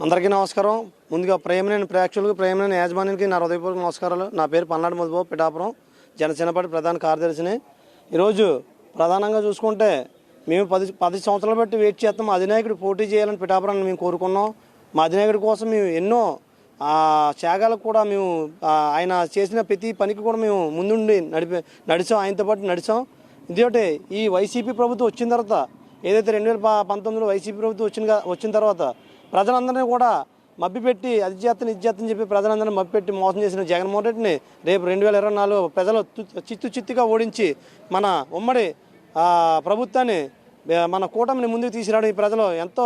అందరికీ నమస్కారం. ముందుగా ప్రేమలేని ప్రేక్షకులకు, ప్రేమలేని యాజమాన్యానికి నా హృదయపూర్వక నమస్కారాలు. నా పేరు పల్నాడు మధుబాబు, పిఠాపురం జనసేన పార్టీ ప్రధాన కార్యదర్శిని. ఈరోజు ప్రధానంగా చూసుకుంటే మేము 10 సంవత్సరాలు బట్టి వెయిట్ చేస్తాం. అధినాయకుడు పోటీ చేయాలని పిఠాపురాన్ని మేము కోరుకున్నాం. మా అధినాయకుడి కోసం మేము ఎన్నో త్యాగాలకు కూడా మేము ఆయన చేసిన ప్రతి పనికి కూడా మేము ముందుండి నడిచాం. ఆయనతో పాటు నడిచాం. ఇదొకటి ఈ వైసీపీ ప్రభుత్వం వచ్చిన తర్వాత, ఏదైతే 2019లో వైసీపీ ప్రభుత్వం వచ్చిన తర్వాత ప్రజలందరినీ కూడా మభ్యపెట్టి అది చేతని చెప్పి ప్రజలందరినీ మభ్యపెట్టి మోసం చేసిన జగన్మోహన్ రెడ్డిని రేపు 2024 ప్రజలు చిత్తుగా ఓడించి మన ఉమ్మడి ప్రభుత్వాన్ని, మన కూటమిని ముందుకు తీసుకురావడం ఈ ప్రజలు ఎంతో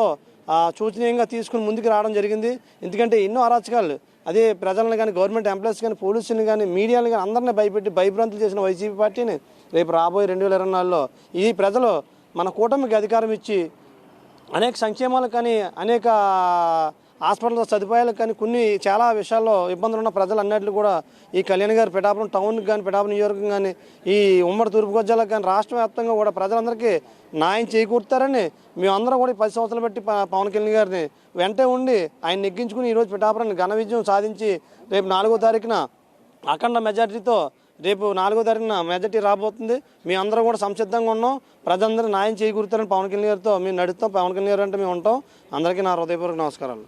శోచనీయంగా తీసుకుని ముందుకు రావడం జరిగింది. ఎందుకంటే ఎన్నో అరాచకాలు అదే ప్రజలను కానీ, గవర్నమెంట్ ఎంప్లాయీస్ కానీ, పోలీసులను కానీ, మీడియాని కానీ అందరినీ భయపెట్టి భయభ్రాంతులు చేసిన వైసీపీ పార్టీని రేపు రాబోయే 2024లో ఈ ప్రజలు మన కూటమికి అధికారం ఇచ్చి అనేక సంక్షేమాలు కానీ, అనేక హాస్పిటల్ సదుపాయాలకు కానీ, చాలా విషయాల్లో ఇబ్బందులు ఉన్న ప్రజలన్నింటినీ కూడా ఈ కళ్యాణ్ గారు పిఠాపురం టౌన్కి కానీ, పిఠాపురం నియోజకవర్గం కానీ, ఈ ఉమ్మడి తూర్పుగోదావరి కానీ రాష్ట్ర వ్యాప్తంగా కూడా ప్రజలందరికీ న్యాయం చేకూరుతారని మేమందరం కూడా 10 సంవత్సరాలు బట్టి పవన్ కళ్యాణ్ గారిని వెంటే ఉండి ఆయన నెగ్గించుకుని ఈరోజు పిఠాపురాన్ని ఘన విజయం సాధించి రేపు 4వ తారీఖున అఖండ మెజార్టీతో రేపు 4వ తారీఖున మెజార్టీ రాబోతుంది. మీ అందరం కూడా సంసిద్ధంగా ఉన్నాం. ప్రజలందరూ న్యాయం చేకూరుతారని పవన్ కళ్యాణ్ గారితో మేము నడుస్తాం. పవన్ కళ్యాణ్ గారు అంటే మేము ఉంటాం. అందరికీ నా హృదయపూర్వక నమస్కారాలు.